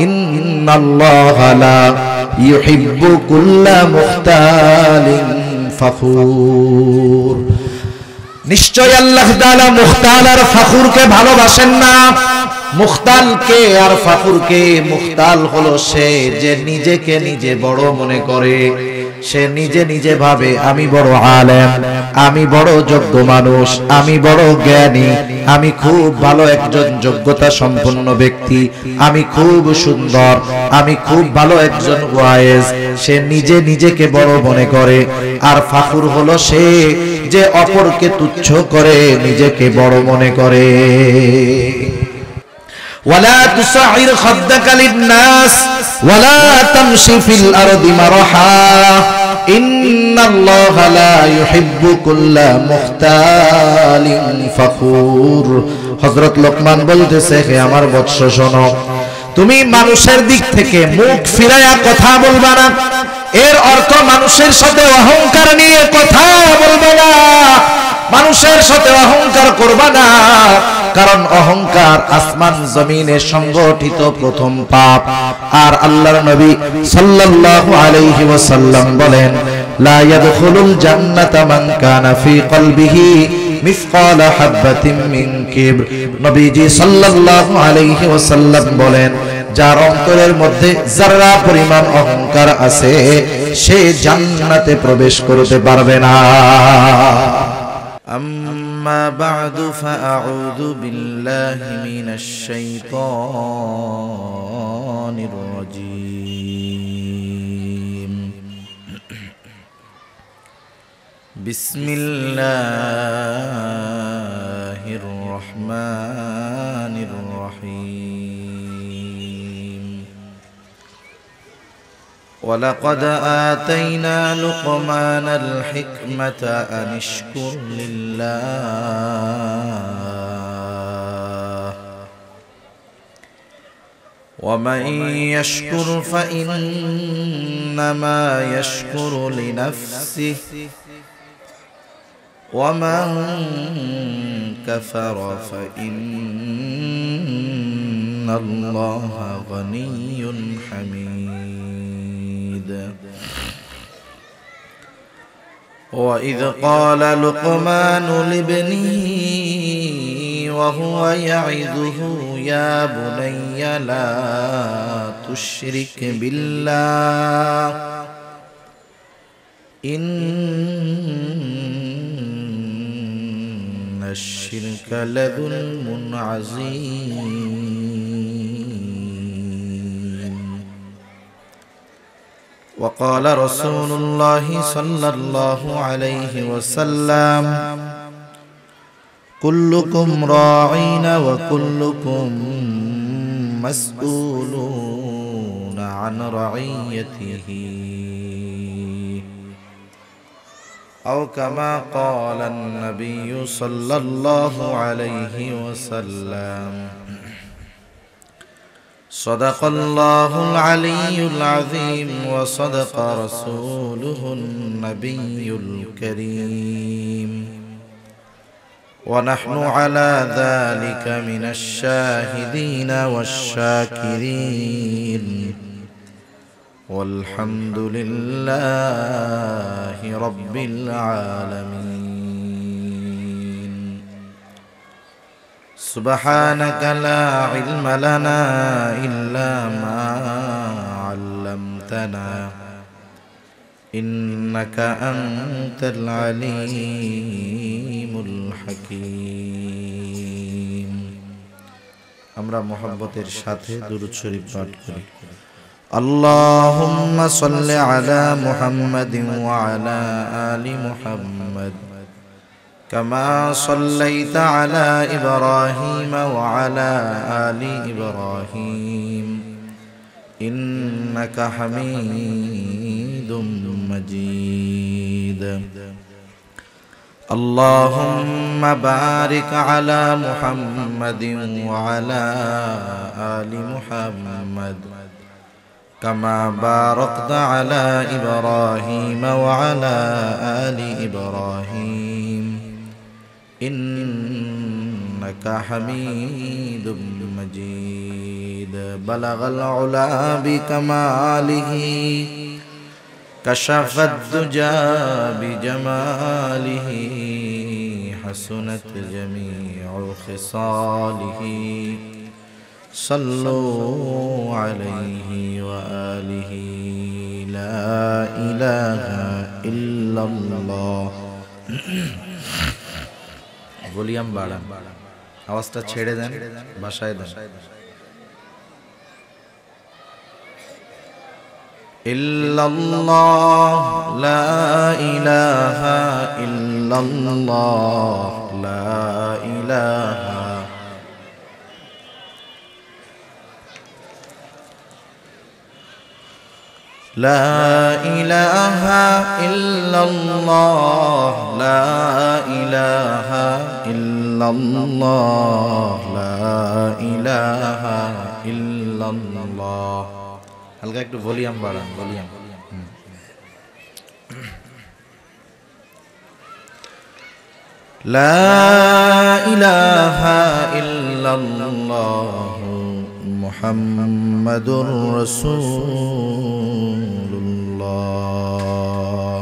ইন্নাল্লাহা লা ইউহিব্বু কুল্লা মুখতালিন ফখুর। নিশ্চয় আল্লাহ তাআলা মুখতাল আর ফখুরকে ভালোবাসেন না। মুখতালকে আর ফখুরকে, মুখতাল হলো সে যে নিজেকে নিজে বড় মনে করে, সে নিজে নিজে ভাবে আমি বড় আলেম, আমি বড় যোগ্য মানুষ, আমি বড় জ্ঞানী, আমি খুব ভালো একজন যোগ্যতা সম্পন্ন ব্যক্তি, আমি খুব সুন্দর, আমি খুব ভালো একজন ওয়াইজ। সে নিজে নিজেকে বড় মনে করে। আর ফখুর হলো সে যে অপরকে তুচ্ছ করে নিজেকে বড় মনে করে। ওয়ালা তুসাইর খাদ্দাকা লিন-নাস ওয়ালা তামশি ফিল আরদি মারহা ইন্নাল্লাহা লা ইউহিব্বু কুল্লা মুখতালিন ফখুর। হযরত লোকমান বলতেছে, হে আমার বৎস শোনো, তুমি মানুষের দিক থেকে মুখ ফিরায়া কথা বলবা না। এর অর্থ মানুষের সাথে অহংকার নিয়ে কথা বলবে না, মানুষের সাথে অহংকার করবা না। কারণ অহংকার আসমান জমিনে সংগঠিত প্রথম পাপ। আর আল্লাহর নবী সাল্লাল্লাহু আলাইহি ওয়াসাল্লাম বলেন, লা ইয়াদখুলুল জান্নাতা মান কানা ফি কলবিহি মিসকালা হাববাতিন মিন কিবর। নবীজি সাল্লাল্লাহু আলাইহি ওয়াসাল্লাম বলেন, যার অন্তরের মধ্যে যারা পরিমাণ অহংকার আছে সে জান্নাতে প্রবেশ করতে পারবে না। আম্মা বা'দু ফাআউযু বিল্লাহি মিনাশ শাইতানির রাজীম। বিসমিল্লাহির রহমানির রহিম। ولقد آتينا لقمان الحكمة أن اشكر لله ومن يشكر فإنما يشكر لنفسه ومن كفر فإن الله غني حميد. وإذ قال لقمان لابنه وهو يعظه يا بني لا تشرك بالله إن الشرك لظلم عظيم. وقال رسول الله صلى الله عليه وسلم كلكم راعين وكلكم مسؤولون عن رعيته أو كما قال النبي صلى الله عليه وسلم. صدق الله العلي العظيم وصدق رسوله النبي الكريم ونحن على ذلك من الشاهدين والشاكرين والحمد لله رب العالمين. سبحانك لا علم لنا إلا ما علمتنا إنك أنت العليم الحكيم. আমরা মুহাব্বতের সাথে দুরূদ শরীফ পাঠ করি। اللهم صل على محمد وعلى آل محمد كما صليت على إبراهيم وعلى آل إبراهيم إنك حميد مجيد. اللهم بارك على محمد وعلى آل محمد كما باركت على إبراهيم وعلى آل إبراهيم إنك حميد مجيد بلغ العلا بكماله كشف الدجى بجماله حسنت جميع خصاله صلوا عليه وآله لا إله إلا الله ভলিউম বাড়ান আওয়াজটা ছেড়ে দেন ভাষায় দেন ইল্লাল্লাহ লা ইলাহা ইল্লাল্লাহ লা ইলাহা لا إله إلا الله لا إله إلا الله لا إله إلا الله হালকা একটু ভলিউম বাড়ান ভলিউম لا إله إلا الله محمد رسول الله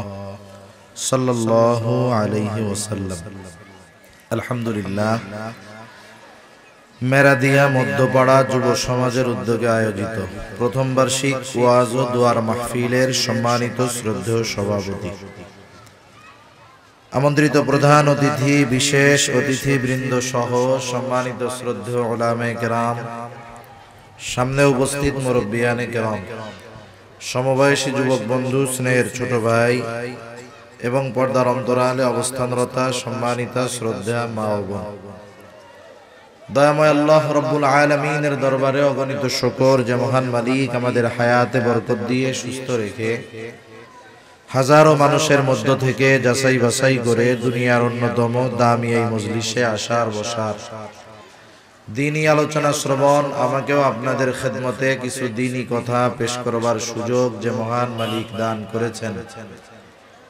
صلى الله عليه وسلم الحمد لله মেরাদিয়া মধ্যপাড়া যুব সমাজের উদ্যোগে আয়োজিত প্রথম বার্ষিক ওয়াজ ও দোয়ার মাহফিলের সম্মানিত শ্রদ্ধেয় সভাপতি, আমন্ত্রিত প্রধান অতিথি, বিশেষ অতিথিবৃন্দ সহ সম্মানিত শ্রদ্ধেয় উলামায়ে কেরাম, সামনে উপস্থিত মুরব্বিয়ানে কেরাম, সমবয়সী যুবক বন্ধু, স্নেহের ছোট ভাই এবং পর্দার অন্তরালে অবস্থানরতা সম্মানিতা শ্রদ্ধা মা ও বোন, দয়াময় আল্লাহ রব্বুল আলামিনের দরবারে অগণিত শুকর যে মহান মালিক আমাদের হায়াতে বরকত দিয়ে সুস্থ রেখে হাজারো মানুষের মধ্য থেকে যাচাই বাছাই করে দুনিয়ার অন্যতম দামি এই মজলিসে আসার বসার, দ্বীনি আলোচনা শ্রবণ, আমাকেও আপনাদের খেদমতে কিছু দ্বীনি কথা পেশ করবার সুযোগ যে মহান মালিক দান করেছেন,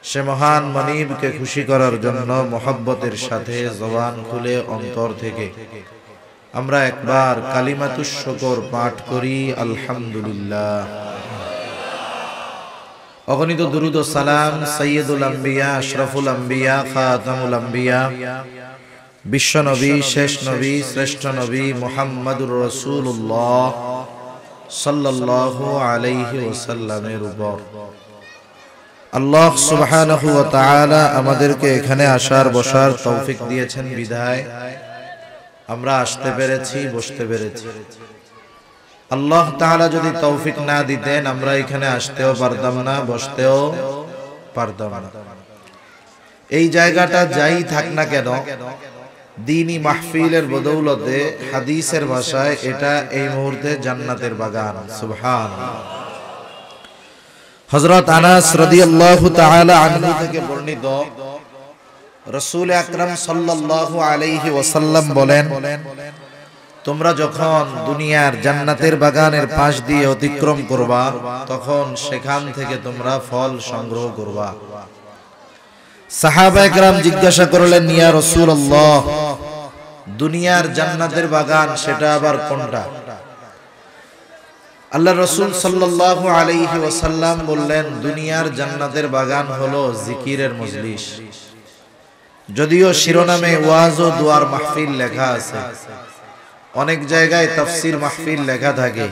সে মহান মানিবকে খুশি করার জন্য মহব্বতের সাথে জবান খুলে অন্তর থেকে আমরা একবার কালিমাতুশ শুকর পাঠ করি আলহামদুলিল্লাহ। অগণিত দুরুদ ও সালাম সাইয়্যিদুল আম্বিয়া, আশরাফুল আম্বিয়া, খাতামুল আম্বিয়া, বিশ্ব নবী, শেষ নবী, শ্রেষ্ঠ নবী মুহাম্মদুর রাসূলুল্লাহ সাল্লাল্লাহু আলাইহি ওয়াসাল্লামের উপর। আল্লাহ সুবহানাহু ওয়া তাআলা আমাদেরকে এখানে আসার বসার তৌফিক দিয়েছেন বিধায় আমরা আসতে পেরেছি, বসতে পেরেছি। আল্লাহ তাআলা যদি তৌফিক না দিতেন আমরা এখানে আসতেও পারতাম না, বসতেও পারতাম না। এই জায়গাটা যাই থাক না কেন, দ্বীনি মাহফিলের বদৌলতে হাদিসের ভাষায় এটা এই মুহূর্তে জান্নাতের বাগান। সুবহানাল্লাহ। হযরত আনাস রাদিয়াল্লাহু তাআলা আনহু থেকে বর্ণিত, রাসূল আকরাম সাল্লাল্লাহু আলাইহি ওয়াসাল্লাম বলেন, তোমরা যখন দুনিয়ার জান্নাতের বাগানের পাশ দিয়ে অতিক্রম করবা তখন সেখান থেকে তোমরা ফল সংগ্রহ করবা। সাহাবায়ে কেরাম জিজ্ঞাসা করলেন, ইয়া রাসূলুল্লাহ, দুনিয়ার জান্নাতের বাগান সেটা আবার কোনটা? আল্লাহ রাসূল সাল্লাল্লাহু আলাইহি ওয়াসাল্লাম বললেন, দুনিয়ার জান্নাতের বাগান হলো জিকিরের মজলিস। যদিও শিরোনামে ওয়াজ ও দোয়ার মাহফিল লেখা আছে, অনেক জায়গায় তাফসীর মাহফিল লেখা থাকে,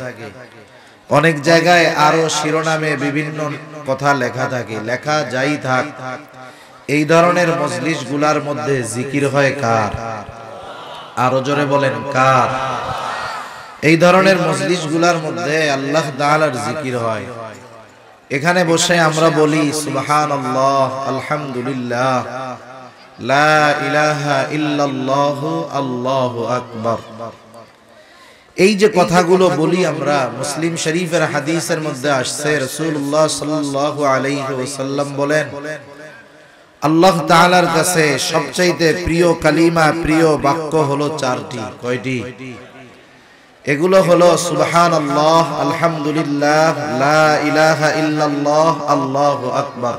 অনেক জায়গায় আরো শিরোনামে বিভিন্ন কথা লেখা থাকে। লেখা যাই থাক, এই ধরনের মজলিসগুলোর মধ্যে জিকির হয় কার? আরো জোরে বলেন কার? এই ধরনের মজলিসগুলোর মধ্যে আল্লাহ তাআলার জিকির হয়। এখানে বসে আমরা বলি সুবহানাল্লাহ, আলহামদুলিল্লাহ, লা ইলাহা ইল্লাল্লাহু, আল্লাহু আকবার। এই যে কথাগুলো বলি আমরা, মুসলিম শরীফের হাদিসের মধ্যে আসছে, রাসূলুল্লাহ সাল্লাল্লাহু আলাইহি ওয়াসাল্লাম বলেন, আল্লাহ তাআলার কাছে সবচাইতে প্রিয় কালিমা, প্রিয় বাক্য হলো চারটি। কয়টি? এগুলো হলো সুবহানাল্লাহ, আলহামদুলিল্লাহ, লা ইলাহা ইল্লাল্লাহ, আল্লাহু আকবার।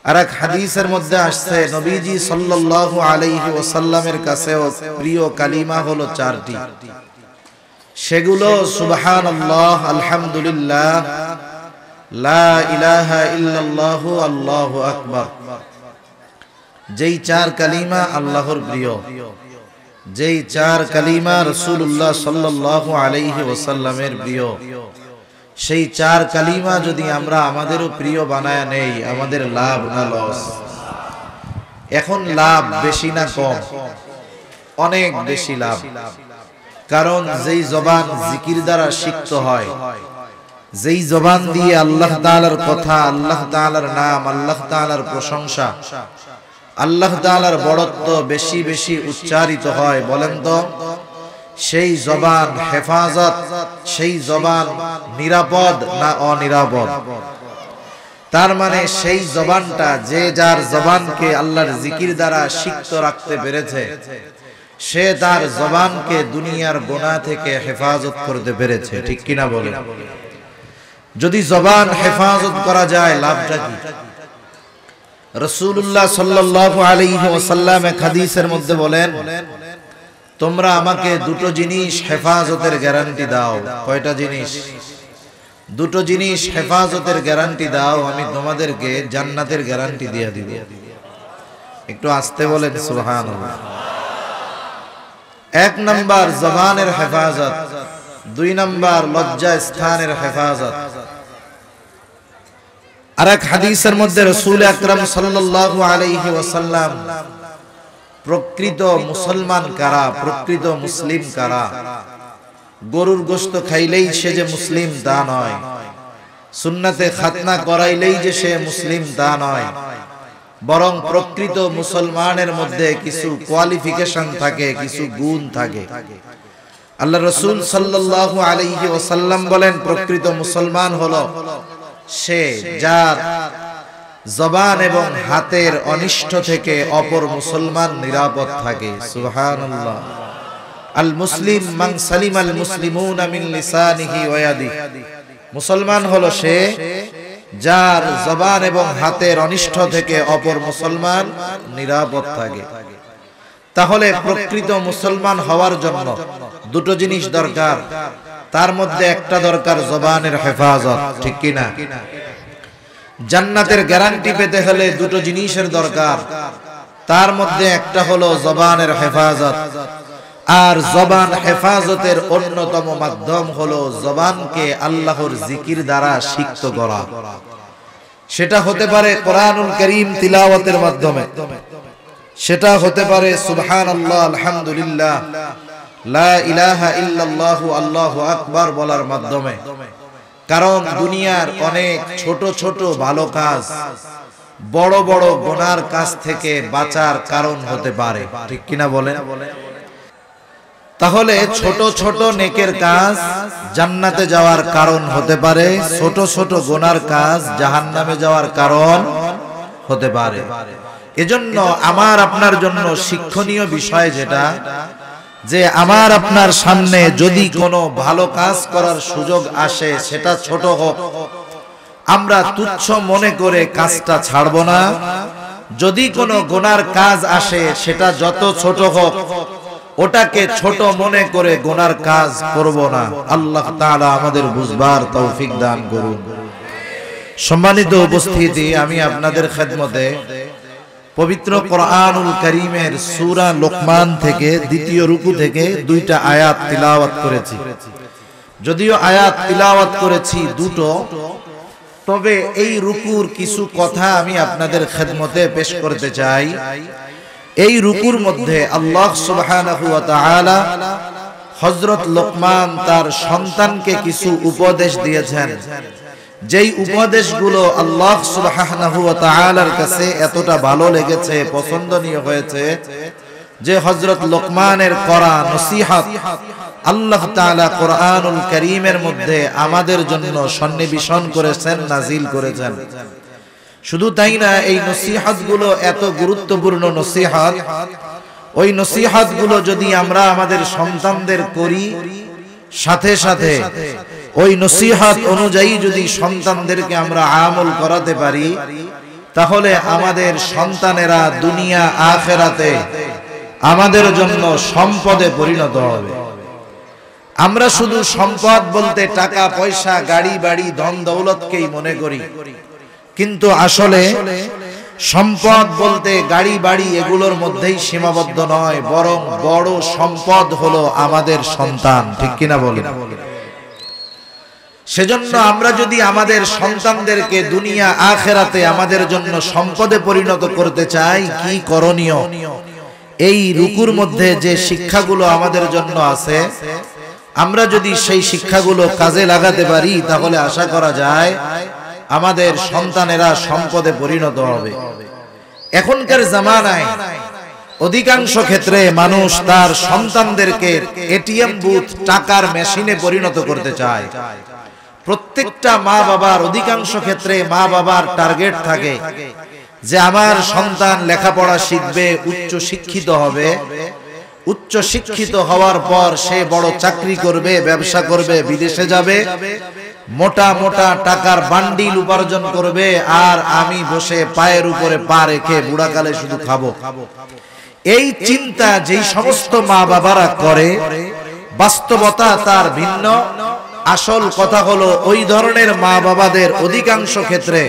আর এক হাদিসের মধ্যে আসছে, নবীজি সাল্লাল্লাহু আলাইহি ওয়াসাল্লামের কাছেও প্রিয় কালিমা হলো চারটি। সেগুলো সুবহানাল্লাহ, আলহামদুলিল্লাহ, লা ইলাহা ইল্লাল্লাহু, আল্লাহু আকবার। যেই চার কালিমা আল্লাহর প্রিয়, যেই চার কালিমা রাসূলুল্লাহ সাল্লাল্লাহু আলাইহি ওয়াসাল্লামের প্রিয়, সেই চার কালিমা যদি আমরা আমাদেরও প্রিয় বানায় নেই, আমাদের লাভ না লস? এখন লাভ বেশি না কম? অনেক বেশি লাভ। কারণ যেই জবান জিকির দ্বারা সিক্ত হয়, যেই জবান দিয়ে আল্লাহ তাআলার কথা, আল্লাহ তাআলার নাম, আল্লাহ তাআলার প্রশংসা, আল্লাহ তাআলার বড়ত্ব বেশি বেশি উচ্চারিত হয়, বলেন তো সেই জবান হেফাজত, সেই জবান নিরাপদ না অনিরাপদ? তার মানে সেই জবানটা, যে যার জবানকে আল্লাহর জিকির দ্বারা সিক্ত রাখতে পেরেছে, সে তার জবানকে দুনিয়ার গুনাহ থেকে হেফাজত করতে পেরেছে। ঠিক কিনা বলেন? যদি জবান হেফাজত করা যায়, লাভটা কি? রাসূলুল্লাহ সাল্লাল্লাহু আলাইহি ওয়াসাল্লাম এক হাদিসের মধ্যে বলেন, তোমরা আমাকে দুটো জিনিস হেফাজতের গ্যারান্টি দাও। কয়টা জিনিস? দুটো জিনিস হেফাজতের গ্যারান্টি দাও, আমি তোমাদেরকে জান্নাতের গ্যারান্টি দিয়ে দিব। একটু আস্তে বলেন সুবহানাল্লাহ। এক নাম্বার জবানের হেফাজত, দুই নাম্বার লজ্জা স্থানের হেফাজত। আর এক হাদিসের মধ্যে রাসূল আকরাম সাল্লাল্লাহু আলাইহি ওয়াসাল্লাম প্রকৃত মুসলমান কারা, প্রকৃত মুসলিম কারা? গরুর গোশত খাইলেই সে যে মুসলিম তা নয়, সুন্নাতে খাতনা করাইলেই যে সে মুসলিম তা নয়, বরং প্রকৃত মুসলমানের মধ্যে কিছু কোয়ালিফিকেশন থাকে, কিছু গুণ থাকে। আল্লাহ রাসূল সাল্লাল্লাহু আলাইহি ওয়াসাল্লাম বলেন, প্রকৃত মুসলমান হলো সে যার জবান এবং হাতের অনিষ্ট থেকে অপর মুসলমান নিরাপদ থাকে। সুবহানাল্লাহ। আল মুসলিম মান সালিমাল মুসলিমুনা মিন লিসানিহি ওয়া ইয়াদিহি। মুসলমান হলো সে যার জবান এবং হাতের অনিষ্ট থেকে অপর মুসলমান নিরাপদ থাকে। তাহলে প্রকৃত মুসলমান হওয়ার জন্য দুটো জিনিস দরকার, তার মধ্যে একটা দরকার জবানের হেফাজত। ঠিক কিনা? জান্নাতের গ্যারান্টি পেতে হলে দুটো জিনিসের দরকার, তার মধ্যে একটা হলো জবানের হেফাজত। আর জবান হেফাজতের অন্যতম মাধ্যম হলো জবানকে আল্লাহর জিকির দ্বারা সিক্ত করা। সেটা হতে পারে কোরআনুল কারীম তিলাওয়াতের মাধ্যমে, সেটা হতে পারে সুবহানাল্লাহ, আলহামদুলিল্লাহ, লা ইলাহা ইল্লাল্লাহু, আল্লাহু আকবার বলার মাধ্যমে। কারণ দুনিয়ার অনেক ছোট ছোট ভালো কাজ বড় বড় গুনার কাজ থেকে বাঁচার কারণ হতে পারে। ঠিক কিনা বলেন? তাহলে ছোট ছোট নেকের কাজ জান্নাতে যাওয়ার কারণ হতে পারে, ছোট ছোট গুনার কাজ জাহান্নামে যাওয়ার কারণ হতে পারে। এজন্য আমার আপনার জন্য শিক্ষণীয় বিষয় যেটা, যে আমার আপনার সামনে যদি কোনো ভালো কাজ করার সুযোগ আসে, সেটা ছোট হোক, আমরা তুচ্ছ মনে করে কাজটা ছাড়ব না। যদি কোনো গুনার কাজ আসে, সেটা যত ছোট হোক, ওটাকে ছোট মনে করে গুনার কাজ করব না। আল্লাহ তাআলা আমাদের বুঝবার তৌফিক দান করুন। সম্মানিত উপস্থিতি, আমি আপনাদের খেদমতে পবিত্র কোরআনুল কারীমের সূরা লোকমান থেকে দ্বিতীয় রুকু থেকে দুইটা আয়াত তিলাওয়াত করেছি। যদিও আয়াত তিলাওয়াত করেছি দুটো, তবে এই রুকুর কিছু কথা আমি আপনাদের খেদমতে পেশ করতে চাই। এই রুকুর মধ্যে আল্লাহ সুবহানাহু ওয়া তাআলা হযরত লোকমান তার সন্তানকে কিছু উপদেশ দিয়েছেন, যেই উপদেশগুলো আল্লাহ সুবহানাহু ওয়া তাআলার কাছে এতটা ভালো লেগেছে, পছন্দনীয় হয়েছে, যে হযরত লোকমানের করা নসিহত আল্লাহ তাআলা কোরআনুল কারীমের মধ্যে আমাদের জন্য সন্নিবেশন করেছেন, নাজিল করেছেন। শুধু তাই না, এই নসিহতগুলো এত গুরুত্বপূর্ণ নসিহত, ওই নসিহতগুলো যদি আমরা আমাদের সন্তানদের করি, সাথে সাথে ওই নসিহত অনুযায়ী যদি সন্তানদেরকে আমরা আমল করাতে পারি, তাহলে আমাদের সন্তানেরা দুনিয়া আখিরাতে আমাদের জন্য সম্পদে পরিণত হবে। আমরা শুধু সম্পদ বলতে টাকা পয়সা গাড়ি বাড়ি ধন দৌলতকেই মনে করি, কিন্তু আসলে সম্পদ বলতে গাড়ি বাড়ি এগুলোর মধ্যেই সীমাবদ্ধ নয়, বরং বড় সম্পদ হলো আমাদের সন্তান। ঠিক কিনা বলেন? সেজন্য আমরা যদি আমাদের সন্তানদেরকে দুনিয়া আখেরাতে আমাদের জন্য সম্পদে পরিণত করতে চাই, কি করণীয়? এই রুকুর মধ্যে যে শিক্ষাগুলো আমাদের জন্য আছে, আমরা যদি সেই শিক্ষাগুলো কাজে লাগাতে পারি, তাহলে আশা করা যায় আমাদের সন্তানেরা সম্পদে পরিণত হবে। এখনকার জামানায় অধিকাংশ ক্ষেত্রে মানুষ তার সন্তানদেরকে এটিএম বুথ, টাকার মেশিনে পরিণত করতে চায়। প্রত্যেকটা মা বাবার, অধিকাংশ ক্ষেত্রে মা বাবার টার্গেট থাকে যে আমার সন্তান লেখাপড়া শিখবে, উচ্চ শিক্ষিত হবে, উচ্চ শিক্ষিত হওয়ার পর সে বড় চাকরি করবে, ব্যবসা করবে, বিদেশে যাবে, মোটা মোটা টাকার বান্ডিল উপার্জন করবে, আর আমি বসে পায়ের উপরে পা রেখে বুড়াকালে শুধু খাবো। এই চিন্তা যেই সমস্ত মা বাবারা করে, বাস্তবতা তার ভিন্ন। আসল কথা হলো ওই ধরনের মা বাবাদের অধিকাংশ ক্ষেত্রে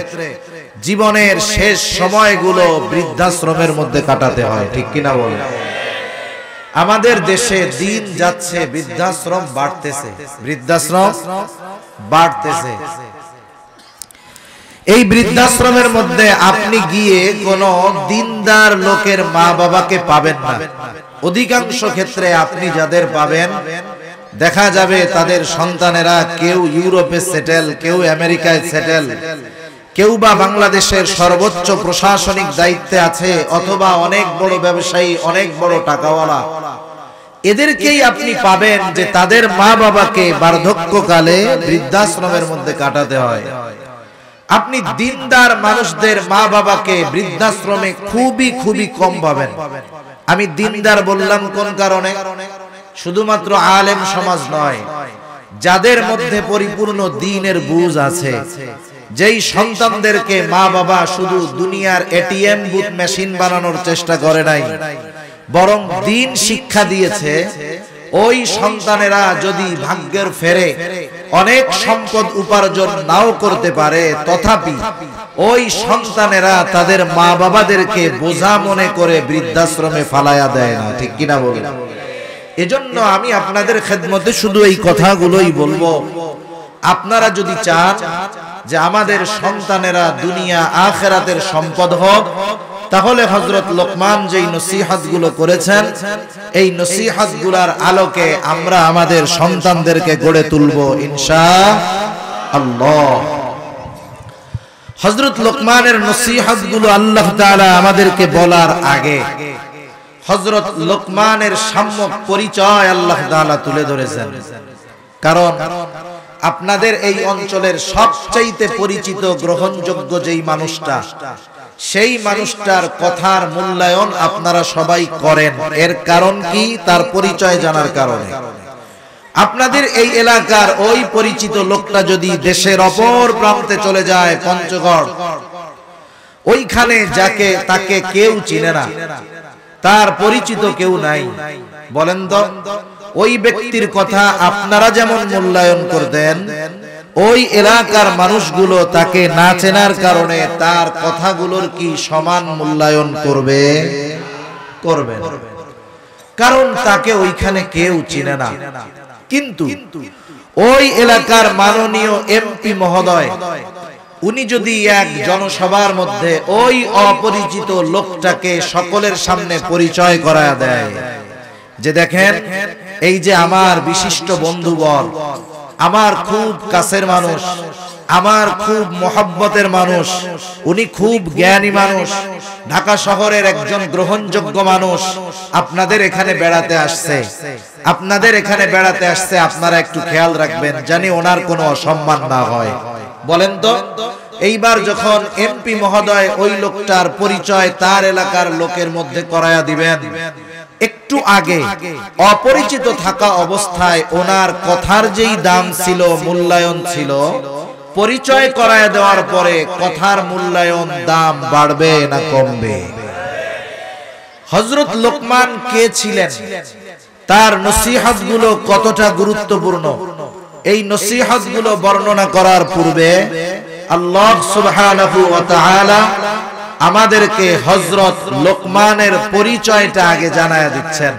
জীবনের শেষ সময়গুলো বৃদ্ধাশ্রমের মধ্যে কাটাতে হয়। ঠিক কিনা বলেন? আমাদের দেশে দিন যাচ্ছে বৃদ্ধাশ্রম বাড়তেছে, বৃদ্ধাশ্রম বাড়তেছে। এই বৃদ্ধাশ্রমের মধ্যে আপনি গিয়ে কোনো দিনদার লোকের মা বাবাকে পাবেন না। অধিকাংশ ক্ষেত্রে আপনি যাদের পাবেন, দেখা যাবে তাদের সন্তানেরা কেউ ইউরোপে সেটেল, কেউ আমেরিকায় সেটেল, কেউ বা বাংলাদেশের সর্বোচ্চ প্রশাসনিক দায়িত্বে আছে, অথবা অনেক বড় ব্যবসায়ী, অনেক বড় টাকাওয়ালা। এদেরকেই আপনি পাবেন যে তাদের মা বাবাকে বার্ধক্যকালে বৃদ্ধাশ্রমের মধ্যে কাটাতে হয়। আপনি দিনদার মানুষদের মা বাবাকে বৃদ্ধাশ্রমে খুবই খুবই কম পাবেন। আমি দিনদার বললাম কোন কারণে? শুধুমাত্র আলেম সমাজ নয়, যাদের মধ্যে পরিপূর্ণ দ্বীনের বুঝ আছে, যেই সন্তানদেরকে মা বাবা শুধু দুনিয়ার এটিএম বুথ মেশিন বানানোর চেষ্টা করে নাই, বরং দ্বীন শিক্ষা দিয়েছে, ওই সন্তানেরা যদি ভাগ্যের ফেরে অনেক সম্পদ উপার্জন নাও করতে পারে, তথাপি ওই সন্তানেরা তাদের মা বাবাদেরকে বোঝা মনে করে বৃদ্ধাশ্রমে ফালায়া দেয় না। ঠিক কিনা বলেন? এজন্য আমি আপনাদের খেদমতে শুধু এই কথাগুলোই বলবো, আপনারা যদি চান যে আমাদের সন্তানেরা দুনিয়া আখেরাতের সম্পদ হোক, তাহলে হযরত লোকমান যেই নসিহতগুলো করেছেন, এই নসিহতগুলোর আলোকে আমরা আমাদের সন্তানদেরকে গড়ে তুলব ইনশাআল্লাহ। হযরত লোকমানের নসিহতগুলো আল্লাহ তাআলা আমাদেরকে বলার আগে হযরত লোকমানের সম্যক পরিচয় আল্লাহ তাআলা তুলে ধরেছেন। কারণ আপনাদের এই অঞ্চলের সবচাইতে পরিচিত গ্রহণযোগ্য যেই মানুষটা, সেই মানুষটার কথার মূল্যায়ন আপনারা সবাই করেন। এর কারণ কি? তার পরিচয় জানার কারণে। আপনাদের এই এলাকার ওই পরিচিত লোকটা যদি দেশের অপর প্রান্তে চলে যায়, পঞ্চগড়, ওইখানে তাকে কেউ চিনে না, তার পরিচিত কেউ নাই, বলেন তো ওই ব্যক্তির কথা আপনারা যেমন মূল্যায়ন করতেন, ওই এলাকার মানুষগুলো তাকে না চেনার কারণে তার কথাগুলোর কি সমান মূল্যায়ন করবে? করবে না। কারণ তাকে ওইখানে কেউ চিনে না। কিন্তু ওই এলাকার মাননীয় এমপি মহোদয়, উনি যদি এক জনসভার মধ্যে ওই অপরিচিত লোকটাকে সকলের সামনে পরিচয় করায়া দেয় যে দেখেন, এই যে আমার বিশিষ্ট বন্ধুবর, আমার খুব কাছের মানুষ, আমার খুব মহব্বতের মানুষ, উনি খুব জ্ঞানী মানুষ, ঢাকা শহরের একজন গ্রহণযোগ্য মানুষ, আপনাদের এখানে বেড়াতে আসছে, আপনারা একটু খেয়াল রাখবেন জানি ওনার কোনো অসম্মান না হয়। বলেন তো, এইবার যখন এমপি মহোদয় ওই লোকটার পরিচয় তার এলাকার লোকের মধ্যে করায়া দিবেন, একটু আগে অপরিচিত থাকা অবস্থায় ওনার কথার যেই দাম ছিল, মূল্যায়ন ছিল, পরিচয় করায় দেওয়ার পরে কথার মূল্যায়ন, দাম বাড়বে না কমবে? হযরত লোকমান কে ছিলেন? তার নসিহতগুলো কতটা গুরুত্বপূর্ণ, এই নসিহতগুলো বর্ণনা করার পূর্বে আল্লাহ সুবহানাহু ওয়া তাআলা আমাদেরকে হযরত লোকমানের পরিচয়টা আগে জানায়া দিচ্ছেন।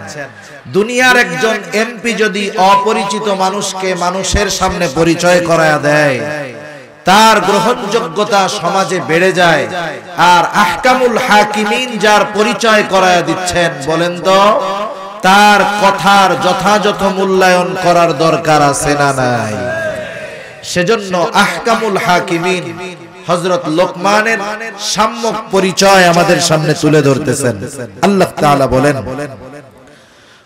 দুনিয়ার একজন এমপি যদি অপরিচিত মানুষকে মানুষের সামনে পরিচয় করায়া দেয়, তার গ্রহণযোগ্যতা সমাজে বেড়ে যায়। আর আহকামুল হাকিমিন যার পরিচয় করায়া দিচ্ছেন, বলেন তো তার কথার যথাযথ মূল্যায়ন করার দরকার আছে না নাই? সেজন্য আহকামুল হাকিমিন হযরত লোকমানের সম্যক পরিচয় আমাদের সামনে তুলে ধরতেছেন। আল্লাহ তাআলা বলেন,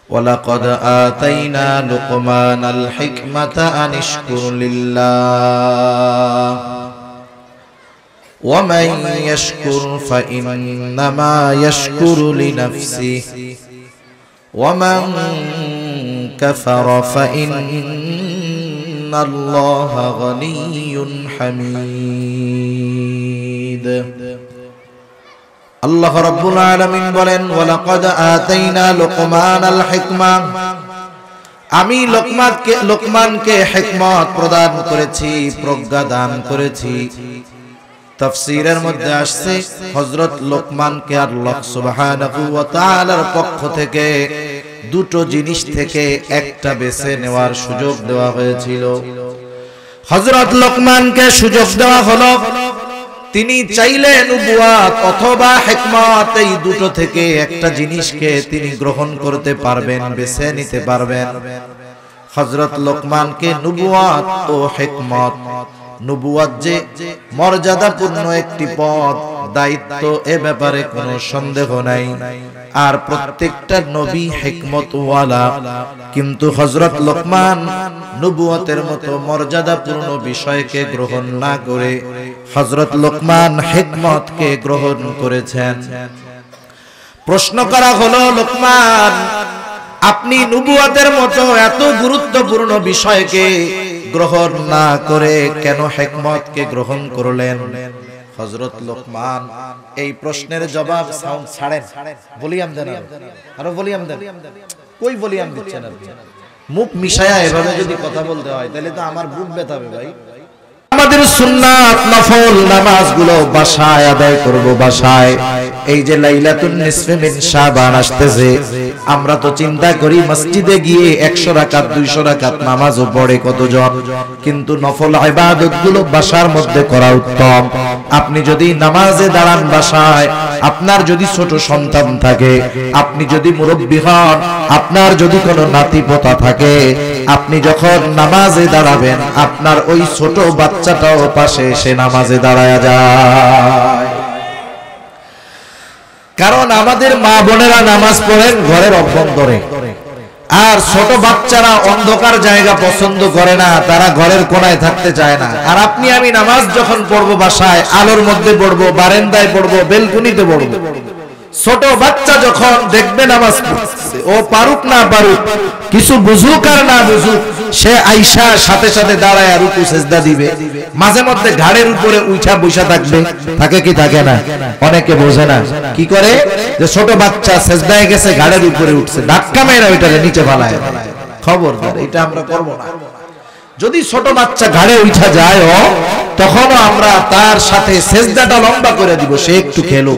ওয়ালাকাদ আতাইনা লুকমানাল হিকমাতা আনিশকুর লিল্লাহ ওয়া মান ইয়াশকুর ফাইন্নামা ইয়াশকুরু লিনাফসিহি ওয়া মান কাফারা ফাইন্নাল্লাহা গানিয়্যুন হামিদ। আল্লাহ রাব্বুল আলামিন বলেন, ওয়ালাকাদ আতাইনা লুকমানাল হিকমা, আমি লোকমানকে হিকমত প্রদান করেছি, প্রজ্ঞা দান করেছি। তাফসীরের মধ্যে আসছে হযরত লোকমানকে আল্লাহ সুবহানাহু ওয়া তাআলার পক্ষ থেকে দুটো জিনিস থেকে একটা বেছে নেওয়ার সুযোগ দেওয়া হয়েছিল। হযরত লোকমানকে সুযোগ দেওয়া হলো, তিনি চাইলে নবুয়াত অথবা হিকমত, এই দুটো থেকে একটা জিনিসকে তিনি গ্রহণ করতে পারবেন, বেছে নিতে পারবেন। হযরত লোকমানকে নবুয়াত ও হিকমত, নবুয়াত যে মর্যাদাপূর্ণ একটি পদ, দায়িত্ব, এ ব্যাপারে কোনো সন্দেহ নাই। আর প্রত্যেকটা নবী হিকমতওয়ালা, কিন্তু হযরত লোকমান নবুয়তের মতো মর্যাদাপূর্ণ বিষয়কে গ্রহণ না করে হযরত লোকমান হিকমতকে গ্রহণ করেছেন। প্রশ্ন করা হলো, লোকমান আপনি নবুয়তের মতো এত গুরুত্বপূর্ণ বিষয়কে গ্রহণ না করে কেন হিকমতকে গ্রহণ করলেন? হযরত লোকমান এই প্রশ্নের জবাব, সাউন্ড ছাড়েন, ভলিউম দেন, আরো ভলিউম দেন। কই ভলিউম দিচ্ছেন আপনি? মুখ মিশায়া এভাবে যদি কথা বলতে হয় তাহলে তো আমার বুক ব্যথা হবে ভাই। আমাদের সুন্নাত নফল নামাজগুলো বাসায় আদায় করব, বাসায়। এই যে লাইলাতুন নিসফে মিন শাবান আসতেছে, আমরা তো চিন্তা করি মসজিদে গিয়ে 100 রাকাত 200 রাকাত নামাজও পড়ে কতজন, কিন্তু নফল ইবাদতগুলো বাসার মধ্যে করা উত্তম। আপনি যদি নামাজে দাঁড়ান বাসায়, আপনার যদি ছোট সন্তান থাকে, আপনি যদি মুরব্বি হন, আপনার যদি কোনো নাতিপোতা থাকে, আপনি যখন নামাজে দাঁড়াবেন আপনার ওই ছোট বাচ্চাটাও পাশে এসে নামাজে দাঁড়ায়া যায়। কারণ আমাদের মা বোনেরা নামাজ পড়েন ঘরের অভ্যন্তরে, আর ছোট বাচ্চারা অন্ধকার জায়গা পছন্দ করে না, তারা ঘরের কোনায় থাকতে চায় না। আর আপনি আমি নামাজ যখন পড়বো বাসায়, আলোর মধ্যে পড়বো, বারান্দায় পড়বো, বেলকুনিতে পড়বো। ছোট বাচ্চা যখন দেখবে নামাজ পড়ছে, ও পারুক না পারুক, কিছু বুঝুক আর না বুঝুক, সে আইসা সাথে সাথে দাঁড়ায় রুকু সেজদা দিবে। মাঝে মধ্যে ঘাড়ের উপরে উঠা বসা থাকবে, থাকে কি থাকে না? অনেকে বোঝে না, কি করে যে ছোট বাচ্চা সেজদায় গেছে, ঘাড়ের উপরে উঠছে, ধাক্কা মেরে ওইটাকে নিচে ফালায়। খবরদার, এটা আমরা করব না। যদি ছোট বাচ্চা ঘাড়ে উঠা যায়, তখনও আমরা তার সাথে সেজদাটা লম্বা করে দিব, সে একটু খেলো।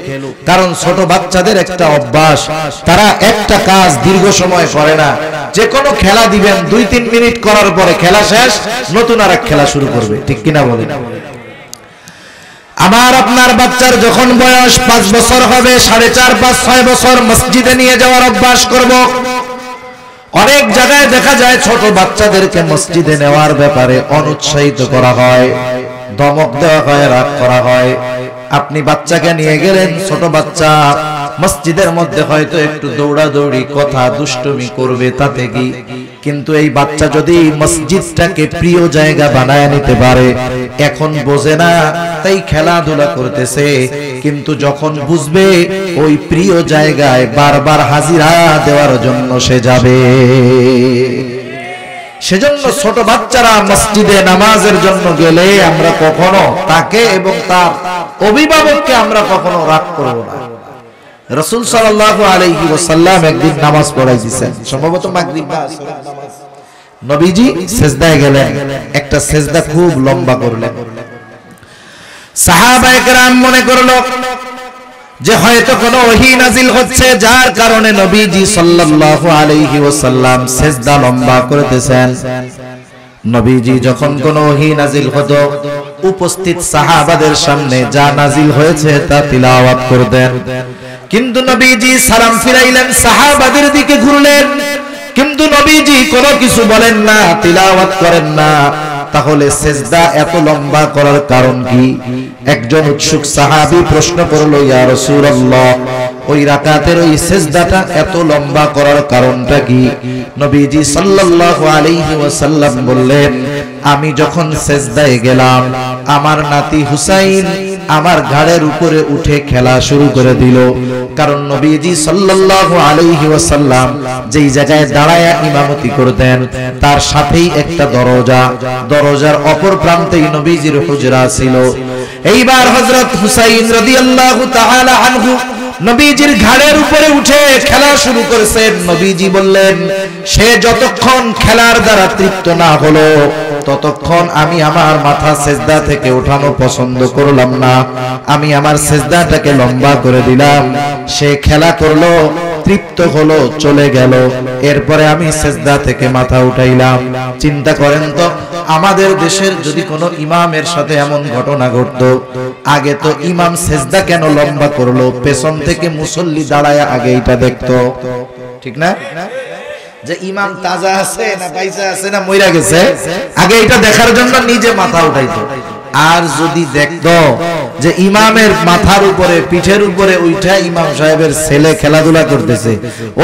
কারণ ছোট বাচ্চাদের একটা অভ্যাস, তারা একটা কাজ দীর্ঘ সময় করে না। যে কোনো খেলা দিবেন, 2-3 মিনিট করার পরে খেলা শেষ, নতুন আর এক খেলা শুরু করবে, ঠিক কিনা বলেন? আমার আপনার বাচ্চার যখন বয়স 5 বছর হবে, 4.5, 5, 6 বছর মসজিদে নিয়ে যাওয়ার অভ্যাস করব। অনেক জায়গায় দেখা যায় ছোট বাচ্চাদেরকে মসজিদে নেওয়ার ব্যাপারে অনুৎসাহিত করা হয়, ধমক দেওয়া হয়, রাগ করা হয়। আপনি বাচ্চাকে নিয়ে গেলেন, ছোট বাচ্চা মসজিদের মধ্যে হয়তো একটু দৌড়াদৌড়ি, কথা দুষ্টুমি করবে, তাতে কি? কিন্তু এই বাচ্চা যদি মসজিদটাকে প্রিয় জায়গা বানায় নিতে পারে, এখন বোঝে না তাই খেলাধুলা করতেছে, কিন্তু যখন বুঝবে ওই প্রিয় জায়গায় বারবার হাজিরা দেওয়ার জন্য সে যাবে। সেজন্য ছোট বাচ্চারা মসজিদে নামাজের জন্য গেলে আমরা কখনো তাকে এবং তার অভিভাবককে আমরা কখনো রাগ করব না। রাসূল সাল্লাল্লাহু আলাইহি ওয়াসাল্লাম একদিন নামাজ পড়াইতেছেন, সম্ভবত মাগরিব বা আসরের নামাজ। নবীজি সিজদায় গেলেন, একটা সিজদা খুব লম্বা করলেন। সাহাবায়ে কেরাম মনে করলো যে হয়তো কোনো ওহী নাজিল হচ্ছে, যার কারণে নবীজি সাল্লাল্লাহু আলাইহি ওয়াসাল্লাম সিজদা লম্বা করতেছেন। নবীজি যখন কোনো ওহী নাজিল হতো, উপস্থিত সাহাবাদের সামনে যা নাজিল হয়েছে তা তিলাওয়াত করতেন। কিন্তু নবীজি সালাম ফিরাইলেন, সাহাবাদের দিকে ঘুরলেন, কিন্তু নবীজি কোনো কিছু বলেন না, তিলাওয়াত করেন না। তাহলে সিজদা এত লম্বা করার কারণ কি? একজন উৎসুক সাহাবী প্রশ্ন করলো, ইয়া রাসূলুল্লাহ, ওই রাকাতের ওই সিজদাটা এত লম্বা করার কারণটা কি? নবীজি সাল্লাল্লাহু আলাইহি ওয়াসাল্লাম বললেন, আমি যখন সিজদায় গেলাম, আমার নাতি হুসাইন আমার ঘাড়ের উপরে উঠে খেলা শুরু করে দিল। কারণ নবীজি সাল্লাল্লাহু আলাইহি ওয়াসাল্লাম যেই জায়গায় দাঁড়ায়া ইমামতি করতেন, তার সাথেই একটা দরজা, দরজার অপর প্রান্তেই নবীজির হুজরা ছিল। এইবার হযরত হুসাইন রাদিয়াল্লাহু তাআলা আনহু নবীজির ঘাড়ের উপরে উঠে খেলা শুরু করেছেন। নবীজি বললেন, সে যতক্ষণ খেলার দ্বারা তৃপ্ত না হলো, ততক্ষণ আমি আমার মাথা সিজদা থেকে ওঠানো পছন্দ করলাম না। আমি আমার সিজদাটাকে লম্বা করে দিলাম। সে খেলা করলো, তৃপ্ত হলো, চলে গেল, এরপরে আমি সিজদা থেকে মাথা উঠাইলাম। চিন্তা করেন তো, আমাদের দেশের যদি কোনো ইমামের সাথে এমন ঘটনা ঘটতো, আগে তো ইমাম সিজদা কেন লম্বা করলো, পেছন থেকে মুসল্লি দাঁড়ায় আগে এটা দেখতো, ঠিক না? যে ইমাম তাজা আছে না পয়সা আছে না মইরা গেছে, আগে এটা দেখার জন্য নিজে মাথা উঠাইতো। আর যদি দেখতো যে ইমামের মাথার উপরে, পিঠের উপরে উঠা ইমাম সাহেবের ছেলে খেলাধুলা করতেছে,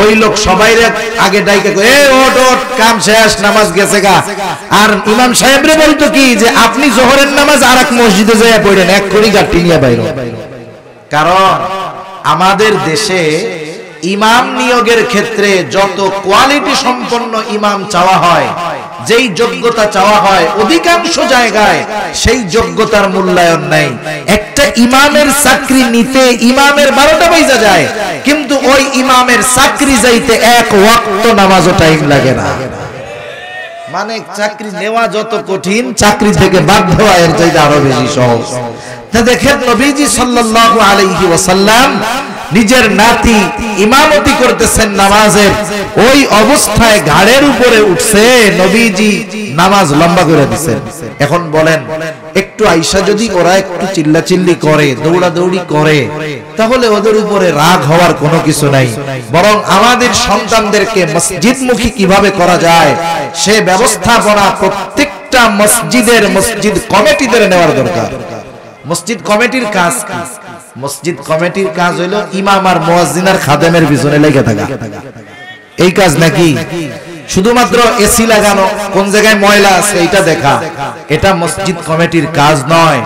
ওই লোক সবাই আগে ডাইকে এ ওঠ ওঠ, কাম শেষ, নামাজ গেছে গা। আর ইমাম সাহেবরে বলতো কি যে আপনি জোহরের নামাজ আরেক মসজিদে যাইয়া পড়েন, এক কড়ি গাঁটি নিয়ে বাইরে। কারণ আমাদের দেশে ইমাম নিয়োগের ক্ষেত্রে যত কোয়ালিটি সম্পন্ন ইমাম চাওয়া হয়, যেই যোগ্যতা চাওয়া হয়, অধিকাংশ জায়গায় সেই যোগ্যতার মূল্যায়ন নাই। একটা ইমামের চাকরি নিতে ইমামের 12টা বাজা যায়, কিন্তু ওই ইমামের চাকরি যাইতে এক ওয়াক্ত নামাজও টাইম লাগে না। মানে চাকরি নেওয়া যত কঠিন, চাকরি থেকে বাদ হওয়া এর চাইতে আরো বেশি সহজ। তা দেখেন নবীজি সাল্লাল্লাহু আলাইহি ওয়াসাল্লাম নিজের নাতি ইমামতি করতেছেন নামাজের, ওই অবস্থায় ঘাড়ের উপরে উঠছে, নবীজি নামাজ লম্বা করে দিচ্ছেন। এখন বলেন, একটু আইসা যদি ওরা একটু চিল্লাচিল্লি করে, দৌড়াদৌড়ি করে, তাহলে ওদের উপরে রাগ হওয়ার কোনো কিছু নাই। বরং আমাদের সন্তানদেরকে মসজিদমুখী কিভাবে করা যায়, সে ব্যবস্থাপনা প্রত্যেকটা মসজিদের মসজিদ কমিটিদের নেওয়ার দরকার। মসজিদ কমিটির কাজ কি? মসজিদ কমিটির কাজ হলো ইমাম আর মুয়াজ্জিন আর খাদেমের পিছনে লেগে থাকা, এই কাজ নাকি? শুধুমাত্র এসি লাগানো, কোন জায়গায় ময়লা আছে এটা দেখা, এটা মসজিদ কমিটির কাজ নয়।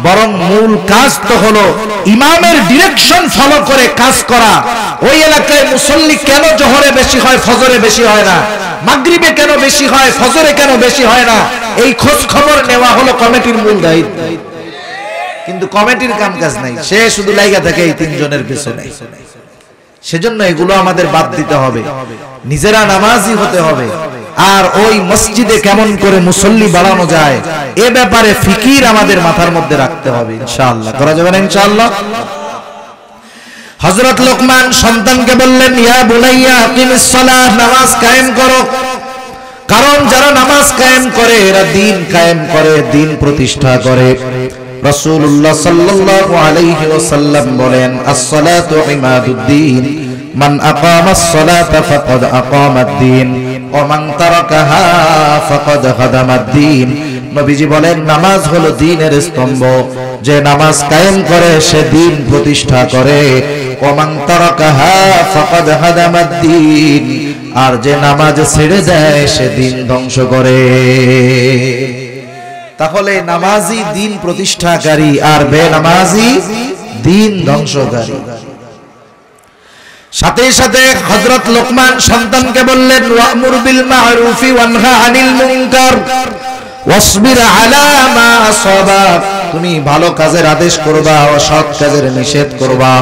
বরং মূল কাজ তো হলো ইমামের ডিরেকশন ফলো করে কাজ করা। ওই এলাকায় মুসল্লি কেন জোহরে বেশি হয়, ফজরে বেশি হয় না, মাগরিবে কেন বেশি হয়, ফজরে কেন বেশি হয় না, এই খোঁজ খবর নেওয়া হলো কমিটির মূল দায়িত্ব। কিন্তু কমিটির কাম কাজ নাই, সে শুধু লাইগা থাকে এই তিনজনের পেছনে। সেজন্য এগুলো আমাদের বাদ দিতে হবে, নিজেরা নামাজি হতে হবে। আর ওই মসজিদে কেমন করে মুসল্লি বাড়ানো যায়, এ ব্যাপারে ফিকির আমাদের মাথার মধ্যে রাখতে হবে। ইনশাআল্লাহ করা যাবে না ইনশাআল্লাহ। হযরত লোকমান সন্তানকে বললেন, ইয়া বুনাইয়া আকিমিস সালাহ, নামাজ কায়েম করো। কারণ যারা নামাজ কায়েম করে এরা দ্বীন কায়েম করে, দ্বীন প্রতিষ্ঠা করে। রাসূলুল্লাহ সাল্লাল্লাহু আলাইহি ওয়াসাল্লাম বলেন, আস-সালাতু ইমাদুদ্দিন, মান আকামাস সালাতা ফাকাদ আকামাদ-দ্বীন ওয়া মান তারাকাহা ফাকাদ হাদামাদ-দ্বীন। নবীজি বলেন, নামাজ হলো দ্বীনের স্তম্ভ, যে নামাজ কায়েম করে সে দ্বীন প্রতিষ্ঠা করে। ওয়া মান তারাকাহা ফাকাদ হাদামাদ-দ্বীন, আর যে নামাজ ছেড়ে দেয় সে দ্বীন ধ্বংস করে। তাহলে নামাজি দ্বীন প্রতিষ্ঠাকারী আর বেনামাজি দ্বীন ধ্বংসকারী। সাথে সাথে হযরত লোকমান সন্তানকে বললেন, ওয়া'মুর বিল মা'রুফি ওয়ানহা আনিল মুনকার ওয়াসবির আলা মা আসাবাক তুমি ভালো কাজের আদেশ করবা, অসৎ কাজের নিষেধ করবা।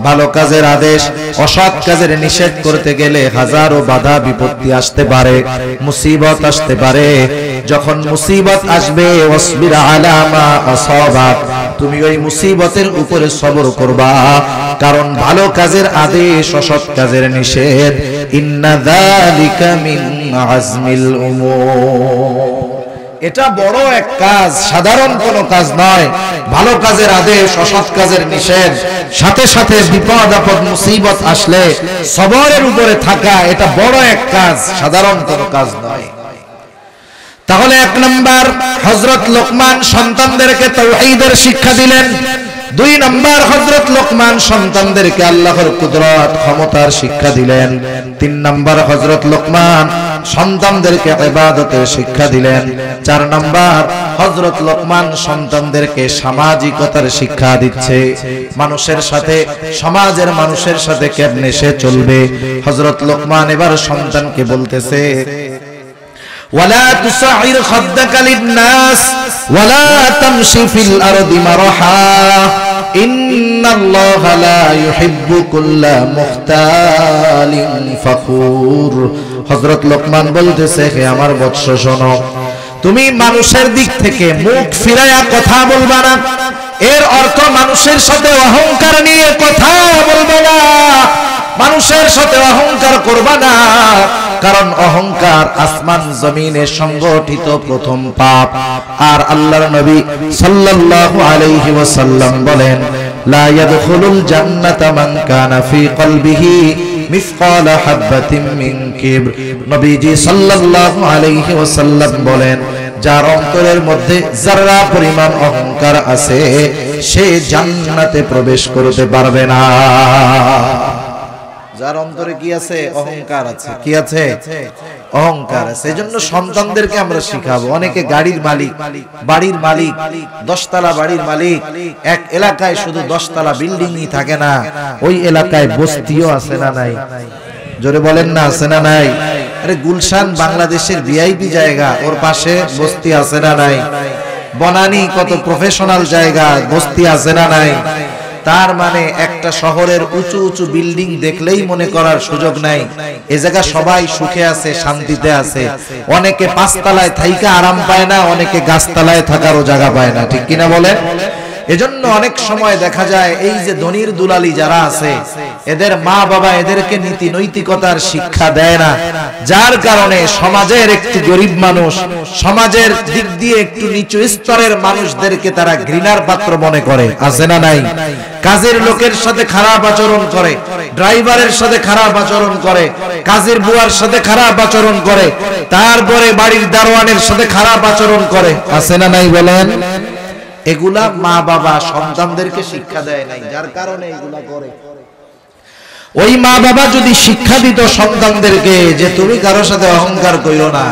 ভালো কাজের আদেশ, অসৎ কাজের নিষেধ করতে গেলে হাজারো বাধা বিপত্তি আসতে পারে, মুসিবত আসতে পারে। যখন মুসিবত আসবে, ওয়াসবির আলা মা আসাবাক, তুমি ওই মুসিবতের উপরে সবর করবা, কারণ ভালো কাজের আদেশ, অসৎ কাজের নিষেধ, ইন্না যালিকা মিন আজমিল উমুর, এটা বড় এক কাজ, সাধারণ কোনো কাজ নয়। ভালো কাজের আদেশ, অসৎ কাজের নিষেধ, সাথে সাথে বিপদ আপদ মুসিবত আসলে সবরের উপরে থাকা, এটা বড় এক কাজ, সাধারণ কোনো কাজ নয়। তাহলে এক নাম্বার, হযরত লোকমান সন্তানদেরকে তাওহীদের শিক্ষা দিলেন। দুই নাম্বার, হযরত লোকমান সন্তানদেরকে আল্লাহর কুদরত, ক্ষমতার শিক্ষা দিলেন। তিন নাম্বার, হযরত লোকমান সন্তানদেরকে ইবাদতের শিক্ষা দিলেন। চার নাম্বার, হযরত লোকমান সন্তানদেরকে সামাজিকতার শিক্ষা দিচ্ছে, মানুষের সাথে, সমাজের মানুষের সাথে কেমনে সে চলবে। হযরত লোকমান এবার সন্তানকে বলতেছে, ওয়ালা তুসাইর খাদ্দাকা লিন-নাস ওয়ালা তামশি ফিল আরদি মারহা ইন্নাল্লাহা লা ইউহিব্বু কুল্লা মুখতালিন ফাখুর। হযরত লোকমান বলতেছে, হে আমার বৎস শোনো, তুমি মানুষের দিক থেকে মুখ ফিরায়া কথা বলবা না। এর অর্থ মানুষের সাথে অহংকার নিয়ে কথা বলবা না, মানুষের সাথে অহংকার করবা না, কারণ অহংকার আসমান জমিনে সংগঠিত প্রথম পাপ। আর আল্লাহর নবী সাল্লাল্লাহু আলাইহি ওয়াসাল্লাম বলেন, লা ইয়াদখুলুল জান্নাতা মান কানা ফি কলবিহি মিসকালা হাববাতিন মিন কিবর। নবীজি সাল্লাল্লাহু আলাইহি ওয়াসাল্লাম বলেন, যার অন্তরের মধ্যে যারা পরিমাণ অহংকার আছে, সে জান্নাতে প্রবেশ করতে পারবে না। যার অন্তরে কি আছে? অহংকার আছে। কি আছে? অহংকার আছে। এজন্য সন্তানদেরকে আমরা শিখাবো। অনেকে গাড়ির মালিক, বাড়ির মালিক, 10 তলা বাড়ির মালিক, এক এলাকায় শুধু 10 তলা বিল্ডিংই থাকে না, ওই এলাকায় বস্তিও আছে না নাই? জোরে বলেন না, আছে না নাই? আরে গুলশান বাংলাদেশের ভিআইপি জায়গা, ওর পাশে বস্তি আছে না নাই? বনানী কত প্রফেশনাল জায়গা, বস্তি আছে না নাই? তার মানে একটা শহরের উঁচু উঁচু বিল্ডিং দেখলেই মনে করার সুযোগ নাই এ জায়গা সবাই সুখে আছে, শান্তিতে আছে। অনেকে 5 তলায় থাইকা আরাম পায় না, অনেকে গাছতলায় থাকারও জায়গা পায় না, ঠিক কিনা বলেন? এজন্য অনেক সময় দেখা যায় এই যে ধনির দুলালি যারা আছে, এদের মা বাবা এদেরকে নীতি নৈতিকতার শিক্ষা দেয় না, যার কারণে সমাজের একটু গরিব মানুষ, সমাজের দিক দিয়ে একটু নিচু স্তরের মানুষদেরকে তারা ঘৃণার পাত্র মনে করে, আছে না নাই? কাজের লোকের সাথে খারাপ আচরণ করে, ড্রাইভারের সাথে খারাপ আচরণ করে, কাজের বুয়ার সাথে খারাপ আচরণ করে, তারপরে বাড়ির দারোয়ানের সাথে খারাপ আচরণ করে, আছে না নাই বলেন? এগুলা মা বাবা সন্তানদেরকে শিক্ষা দেয় নাই, যার কারণে এগুলা করে। ওই মা বাবা যদি শিক্ষা দিত সন্তানদেরকে যে তুমি কারোর সাথে অহংকার কইরো না,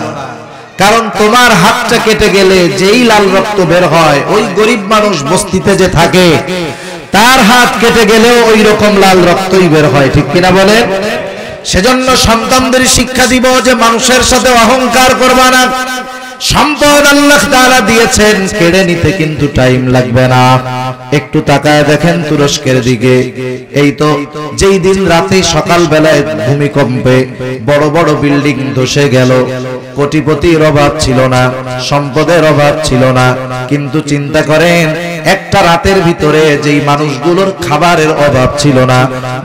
কারণ তোমার হাতটা কেটে গেলে যেই লাল রক্ত বের হয়, ওই গরিব মানুষ বস্তিতে যে থাকে তার হাত কেটে গেলেও ওই রকম লাল রক্তই বের হয়, ঠিক কিনা বলেন? সেজন্য সন্তানদের শিক্ষা দিব যে মানুষের সাথে অহংকার করবা না। সম্পদ আল্লাহ তাআলা দিয়েছেন, কেড়ে নিতে কিন্তু টাইম লাগবে না। একটু তাকায় দেখেন তুরস্কের দিকে, এই তো যেই দিন রাতে সকাল বেলায় ভূমিকম্পে বড় বড় বিল্ডিং ধসে গেল, কোটিপতির অভাব ছিল না, সম্পদের অভাব ছিল না, কিন্তু চিন্তা করেন একটা রাতের ভিতরে যেই মানুষগুলোর খাবারের অভাব ছিল না,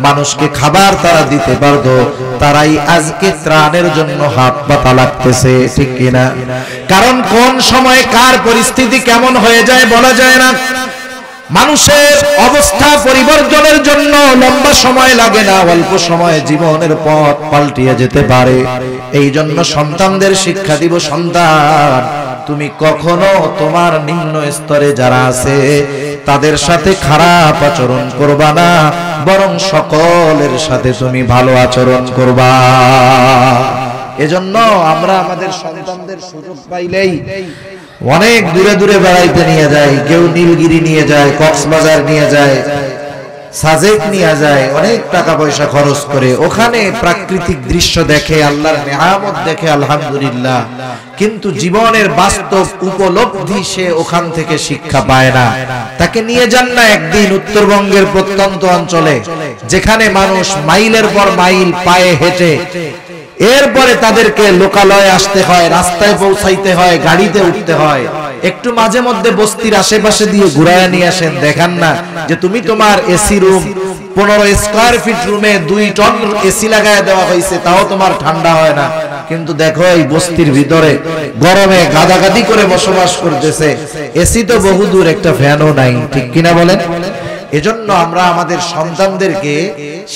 মানুষকে খাবার তারা দিতে পারতো, তারাই আজকে ত্রাণের জন্য হাত পাতা লাগতেছে, ঠিক কিনা? কারণ কোন সময় কার পরিস্থিতি কেমন হয়ে যায় বলা যায় না। মানুষের অবস্থা পরিবর্তনের জন্য লম্বা সময় লাগে না, অল্প সময়ে জীবনের পথ পাল্টিয়ে যেতে পারে। এই জন্য সন্তানদের শিক্ষা দিব, সন্তান তুমি কখনো তোমার নিম্ন স্তরে যারা আছে তাদের সাথে খারাপ আচরণ করবা না, বরং সকলের সাথে তুমি ভালো আচরণ করবা। এজন্য আমরা আমাদের সন্তানদের সুযোগ পাইলেই অনেক দূরে দূরে বেড়াইতে নিয়ে যাই, কেউ নীলগিরি নিয়ে যায়, কক্সবাজার নিয়ে যায়, সাজেক নিয়ে যায় অনেক টাকা পয়সা খরচ করে, ওখানে প্রাকৃতিক দৃশ্য দেখে, আল্লাহর নেয়ামত দেখে, আলহামদুলিল্লাহ, কিন্তু জীবনের বাস্তব উপলব্ধি সে ওখান থেকে শিক্ষা পায় না। তাকে নিয়ে যান না একদিন উত্তরবঙ্গের প্রত্যন্ত অঞ্চলে, যেখানে মানুষ মাইলের পর মাইল পায়ে হেঁটে, এরপরে তাদেরকে লোকালয়ে আসতে হয়, রাস্তায় পৌঁছাইতে হয়, গাড়িতে উঠতে হয়। একটু মাঝে মধ্যে বস্তির আশেপাশে দিয়ে ঘুরায় নিয়ে আসেন, দেখান না যে তুমি তোমার এসি রুম 15 স্কয়ার ফিট রুমে 2 টন এসি লাগায় দেওয়া হয়েছে, তাও তোমার ঠান্ডা হয় না। কিন্তু দেখো এই বস্তির ভিতরে গরমে গাদাগাদি করে বসবাস করতেছে, এসি তো বহুদূর, একটা ফ্যানও নাই, ঠিক কিনা বলেন? এজন্য আমরা আমাদের সন্তানদেরকে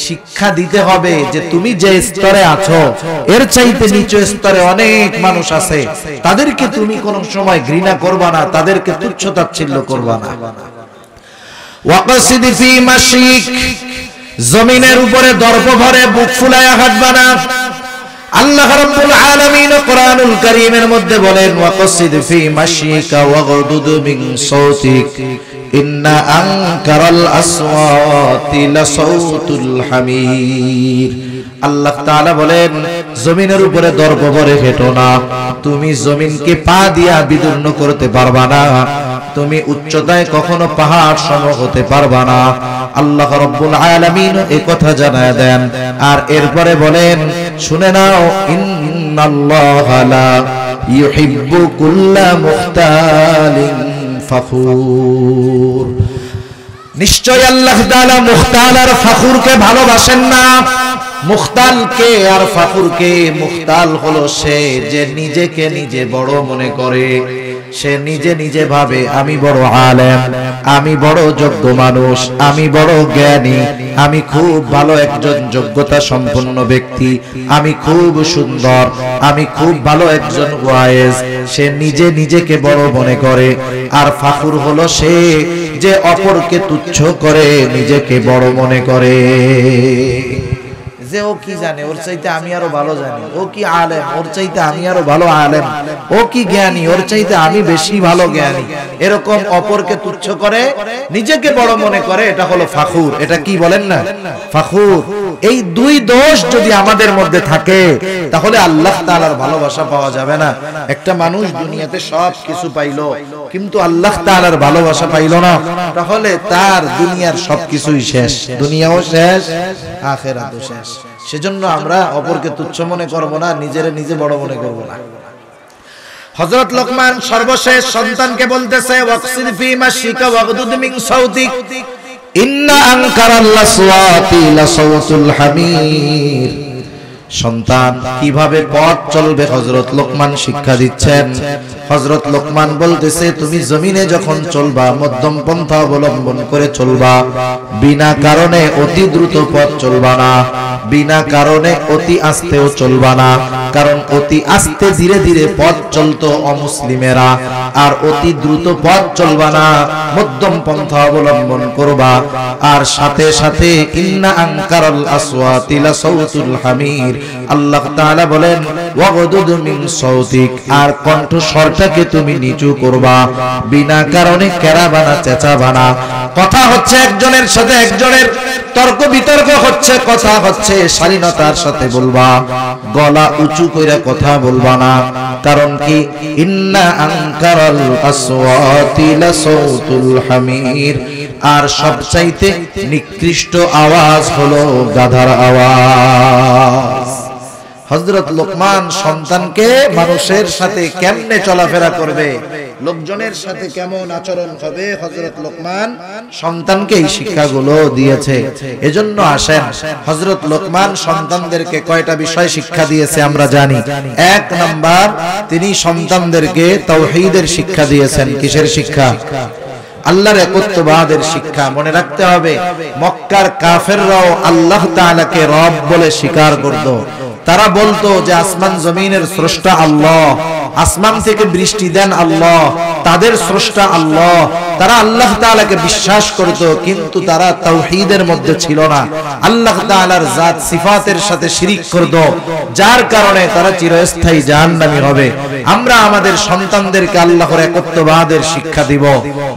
শিক্ষা দিতে হবে যে তুমি যে স্তরে আছো এর চাইতে নিচু স্তরে অনেক মানুষ আছে, তাদেরকে তুমি কোনো সময় ঘৃণা করবা না, তাদেরকে তুচ্ছ তাচ্ছিল্য করবা না। ওয়াকসিদ ফি মাশিক, জমিনের উপরে দর্প ভরে বুক ফুলায়া হাঁটবা না। আল্লাহ রাব্বুল আলামিন কোরআনুল কারীমের মধ্যে বলেন, ওয়াকসিদ ফি মাশিকা ওয়াগদুদ মিন সাউতিক ইন্না আনকারাল আসওয়াতি লাসাউতুল হামির। আল্লাহ তাআলা বলেন, জমিনের উপরে দর্প ভরে হেঁটো না, তুমি জমিনকে পা দিয়া বিদীর্ণ করতে পারবা না, তুমি উচ্চতায় কখনো পাহাড় সম হতে পারবা না। আল্লাহ রাব্বুল আলামিন এই কথা জানায় দেন, আর এরপরে বলেন, শুনে নাও, ইন্নাল্লাহা লা ইউহিব্বু কুল্লা মুখতালিন ফখুর। নিশ্চয় আল্লাহ তাআলা মুখতাল আর ফখুরকে ভালোবাসেন না। মুখতালকে আর ফখুরকে, মুখতাল হলো সে যে নিজেকে নিজে বড় মনে করে, সে নিজে নিজে ভাবে আমি বড় আলেম, আমি বড় যোগ্য মানুষ, আমি বড় জ্ঞানী, আমি খুব ভালো একজন যোগ্যতা সম্পন্ন ব্যক্তি, আমি খুব সুন্দর, আমি খুব ভালো একজন ওয়াইজ, সে নিজে নিজেকে বড় মনে করে। আর ফখুর হলো সে যে অপরকে তুচ্ছ করে নিজেকে বড় মনে করে, যে ও কি জানে, ওর চাইতে আমি আরো ভালো জানি, ও কি আলেম, ওর চাইতে আমি আরো ভালো আলেম, ও কি জ্ঞানী, ওর চাইতে আমি বেশি ভালো জ্ঞানী, এরকম অপরকে তুচ্ছ করে নিজেকে বড় মনে করে, এটা হলো ফখুর। এটা কি বলেন না, ফখুর। এই দুই দোষ যদি আমাদের মধ্যে থাকে তাহলে আল্লাহ তাআলার ভালোবাসা পাওয়া যাবে না। একটা মানুষ দুনিয়াতে সব কিছু পাইলো কিন্তু আল্লাহ তাআলার ভালোবাসা পাইলো না, তাহলে তার দুনিয়ার সবকিছুই শেষ, দুনিয়াও শেষ, আখিরাতও শেষ। সেজন্য আমরা অপরকে তুচ্ছ মনে করব না, নিজেরে নিজে বড় মনে করব না। হযরত লোকমান সর্বশেষ সন্তানকে বলতেছে, ওয়াকসিদ ফি মাশিকা ওয়াগদুদ মিন সাউতিক ইন্না আনকারাল আসওয়াতি লাসাউতুল হামির। সন্তান কিভাবে পথ চলবে হযরত লোকমান শিক্ষা দিচ্ছেন। হযরত লোকমান বলতেছে, তুমি জমিনে যখন চলবা মধ্যম পন্থা অবলম্বন করে চলবা, বিনা কারণে অতি দ্রুত পথ চলবা না, বিনা কারণে অতি আস্তেও চলবা না, কারণ অতি আস্তে ধীরে ধীরে পথ চলতো অমুসলিমেরা, আর অতি দ্রুত পথ চলবা না, মধ্যম পন্থা অবলম্বন করবা। আর সাথে সাথে ইন্না আনকারাল আসওয়াতি লাসাউতুল হামির, আল্লাহ তাআলা বলেন ওয়াগদুদ মিন সাউতিক, আর কণ্ঠস্বরটাকে তুমি নিচু করবা, বিনা কারণে কেরাবানা চেঁচাবানা। কথা হচ্ছে একজনের সাথে একজনের তর্ক বিতর্ক হচ্ছে, কথা হচ্ছে শালীনতার সাথে বলবা, গলা উঁচু কইরা কথা বলবা না। কারণ কি, ইন্না আনকারাল আসওয়াতি লাসাউতুল হামির, আর সবচাইতে নিকৃষ্ট আওয়াজ হলো গাধার আওয়াজ। হযরত লোকমান সন্তানকে মানুষের সাথে কেমনে চলাফেরা করবে, লোকজনের সাথে কেমন আচরণ হবে, হযরত লোকমান সন্তানকে এই শিক্ষাগুলো দিয়েছে। এজন্য আসেন, হযরত লোকমান সন্তানদেরকে কয়টা বিষয় শিক্ষা দিয়েছে আমরা জানি। 1 নাম্বার, তিনি সন্তানদেরকে তাওহীদের শিক্ষা দিয়েছেন। কিসের শিক্ষা? আল্লাহর একত্ববাদের শিক্ষা। মনে রাখতে হবে, মক্কার কাফেররাও আল্লাহ তাআলাকে রব বলে স্বীকার করত। তারা বলতো যে আসমান জমিনের স্রষ্টা আল্লাহ, আসমান থেকে বৃষ্টি দেন আল্লাহ, তাদের স্রষ্টা আল্লাহ, তারা আল্লাহ তাআলাকে বিশ্বাস করত, কিন্তু তারা তাওহীদের মধ্যে ছিল না, আল্লাহ তাআলার জাত সিফাতের সাথে শিরিক করত, যার কারণে তারা চিরস্থায়ী জাহান্নামী হবে। আমরা আমাদের সন্তানদেরকে আল্লাহর একত্ববাদের শিক্ষা দিব,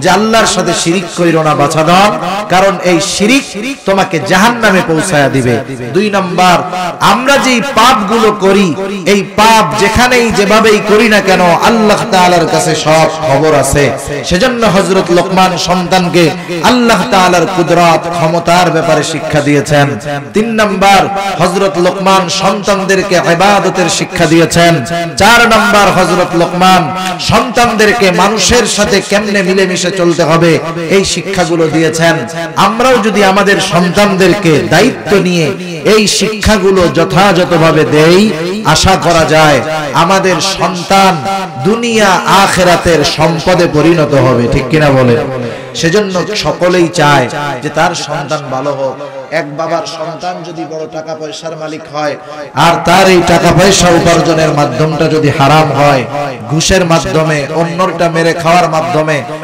যে আল্লাহর সাথে শিরিক কইরো না বাছাধন, কারণ এই শিরিক তোমাকে জাহান্নামে পৌঁছায়া দিবে। 2 নাম্বার, আমরা যেই পাপগুলো করি, এই পাপ যেখানেই যেভাবেই করি না কেন আল্লাহ তাআলার কাছে সব খবর আছে। সেজন্য হযরত লোকমান সন্তানকে আল্লাহ তাআলার কুদরত ক্ষমতার ব্যাপারে শিক্ষা দিয়েছেন। 3 নাম্বার, হযরত লোকমান সন্তানদেরকে ইবাদতের শিক্ষা দিয়েছেন। 4 নাম্বার, হযরত লোকমান সন্তানদেরকে মানুষের সাথে কেমনে মিলেমিশে চলতে হবে এই শিক্ষাগুলো দিয়েছেন। আমরাও যদি আমাদের সন্তানদেরকে দায়িত্ব নিয়ে এই শিক্ষাগুলো যথাযথভাবে দেই, আশা করা যায় আমাদের সন্তান দুনিয়া আখিরাতের সম্পদে পরিণত হবে। ঠিক কিনা বলেন? সেজন্য সকলেই চায় যে তার সন্তান ভালো হোক। এক বাবার সন্তান যদি বড় টাকা পয়সার মালিক হয়, আর তার এই টাকা পয়সা উপার্জনের মাধ্যমটা যদি হারাম হয়, ঘুষের মাধ্যমে, অন্যটা মেরে খাওয়ার মাধ্যমে,